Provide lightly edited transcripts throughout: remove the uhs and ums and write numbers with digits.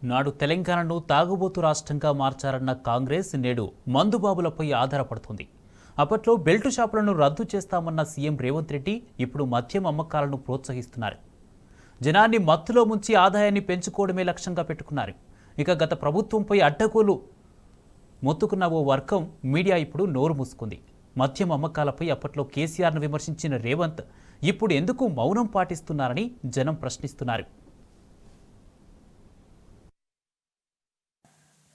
నాడు తెలంగాణను తాగుబోతు రాష్ట్రంగా మార్చారన్న కాంగ్రెస్ నేడు మందుబాబులపై ఆధారపడుతుంది. అప్పట్లో బెల్టు షాపులను రద్దు చేస్తామన్న సీఎం రేవంత్ రెడ్డి ఇప్పుడు మద్యం అమ్మకాలను ప్రోత్సహిస్తున్నారు. జనాన్ని మత్తులో ముంచి ఆదాయాన్ని పెంచుకోవడమే లక్ష్యంగా పెట్టుకున్నారు. ఇక గత ప్రభుత్వంపై అడ్డగోలు మొత్తుకున్న ఓ వర్గం మీడియా ఇప్పుడు నోరు మూసుకుంది. మద్యం అమ్మకాలపై అప్పట్లో కేసీఆర్ను విమర్శించిన రేవంత్ ఇప్పుడు ఎందుకు మౌనం పాటిస్తున్నారని జనం ప్రశ్నిస్తున్నారు.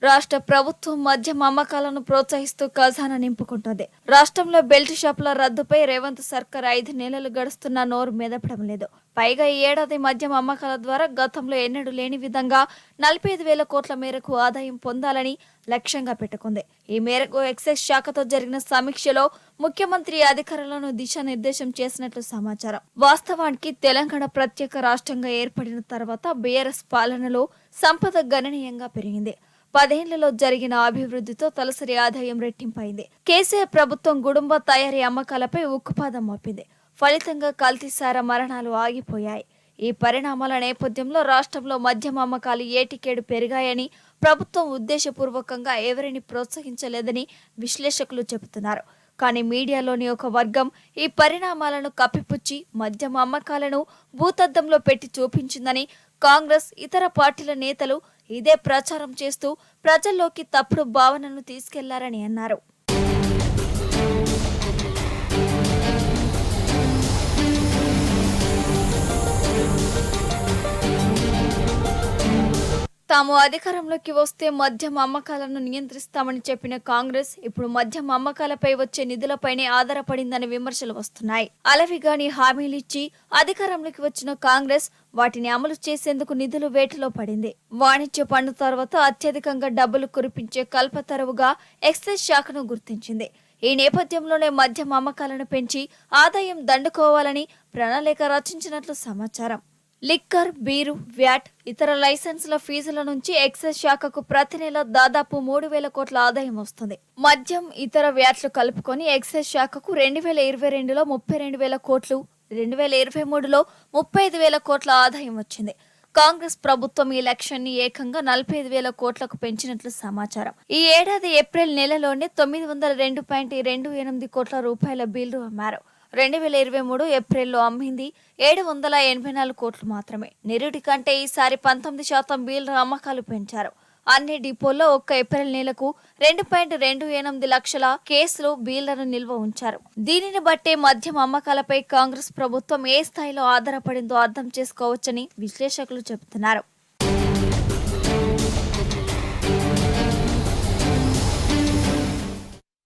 రాష్ట్ర ప్రభుత్వం మద్యం అమ్మకాలను ప్రోత్సహిస్తూ ఖజానా నింపుకుంటోంది. రాష్ట్రంలో బెల్ట్ షాపుల రద్దుపై రేవంత్ సర్కార్ 5 నెలలు గడుస్తున్నా నోరు మెదపడం లేదు. పైగా ఈ ఏడాది మద్యం అమ్మకాల ద్వారా గతంలో ఎన్నడూ లేని విధంగా 45,000 కోట్ల మేరకు ఆదాయం పొందాలని లక్ష్యంగా పెట్టుకుంది. ఈ మేరకు ఎక్సైజ్ శాఖతో జరిగిన సమీక్షలో ముఖ్యమంత్రి అధికారులను దిశానిర్దేశం చేసినట్లు సమాచారం. వాస్తవానికి తెలంగాణ ప్రత్యేక రాష్ట్రంగా ఏర్పడిన తర్వాత బీఆర్ఎస్ పాలనలో సంపద గణనీయంగా పెరిగింది. 10 ఏళ్లలో జరిగిన అభివృద్ధితో తలసరి ఆదాయం రెట్టింపైంది. కేసీఆర్ ప్రభుత్వం గుడుంబ తయారీ అమ్మకాలపై ఉక్కుపాదం మోపింది. ఫలితంగా కల్తీసార మరణాలు ఆగిపోయాయి. ఈ పరిణామాల నేపథ్యంలో రాష్ట్రంలో మద్యం అమ్మకాలు ఏటికేడు పెరిగాయని, ప్రభుత్వం ఉద్దేశపూర్వకంగా ఎవరిని ప్రోత్సహించలేదని విశ్లేషకులు చెబుతున్నారు. కానీ మీడియాలోని ఒక వర్గం ఈ పరిణామాలను కప్పిపుచ్చి మద్యం అమ్మకాలను భూతద్దంలో పెట్టి చూపించిందని, కాంగ్రెస్ ఇతర పార్టీల నేతలు ఇదే ప్రచారం చేస్తూ ప్రజల్లోకి తప్పుడు భావనను తీసుకెళ్లారని అన్నారు. తాము అధికారంలోకి వస్తే మద్యం అమ్మకాలను నియంత్రిస్తామని చెప్పిన కాంగ్రెస్ ఇప్పుడు మద్యం అమ్మకాలపై వచ్చే నిధులపైనే ఆధారపడిందని విమర్శలు వస్తున్నాయి. అలవిగాని హామీలిచ్చి అధికారంలోకి వచ్చిన కాంగ్రెస్ వాటిని అమలు చేసేందుకు నిధులు వేటలో పడింది. వాణిజ్య పన్ను తర్వాత అత్యధికంగా డబ్బులు కురిపించే కల్పతరువుగా ఎక్సైజ్ శాఖను గుర్తించింది. ఈ నేపథ్యంలోనే మద్యం అమ్మకాలను పెంచి ఆదాయం దండుకోవాలని ప్రణాళిక రచించినట్లు సమాచారం. లిక్కర్, బీరు, వ్యాట్, ఇతర లైసెన్సుల ఫీజుల నుంచి ఎక్సైజ్ శాఖకు ప్రతి నెల దాదాపు 3,000 కోట్ల ఆదాయం వస్తుంది. మద్యం, ఇతర వ్యాట్లు కలుపుకొని ఎక్సైజ్ శాఖకు 2022లో 32,000 కోట్లు, 2023లో 35,000 కోట్ల ఆదాయం వచ్చింది. కాంగ్రెస్ ప్రభుత్వం ఈ లక్ష్యాన్ని ఏకంగా 45,000 కోట్లకు పెంచినట్లు సమాచారం. ఈ ఏడాది ఏప్రిల్ నెలలోనే 902.28 కోట్ల రూపాయల బీళ్లు అమ్మారు. 2023 ఏప్రిల్లో అమ్మింది 784 కోట్లు మాత్రమే. నిరుడి కంటే ఈసారి 19% బీళ్ల అమ్మకాలు పెంచారు. అన్ని డిపోల్లో ఒక్క ఏప్రిల్ నెలకు 2.28 లక్షల కేసులు బీళ్లను నిల్వ ఉంచారు. దీనిని బట్టే మద్యం అమ్మకాలపై కాంగ్రెస్ ప్రభుత్వం ఏ స్థాయిలో ఆధారపడిందో అర్థం చేసుకోవచ్చని విశ్లేషకులు చెబుతున్నారు.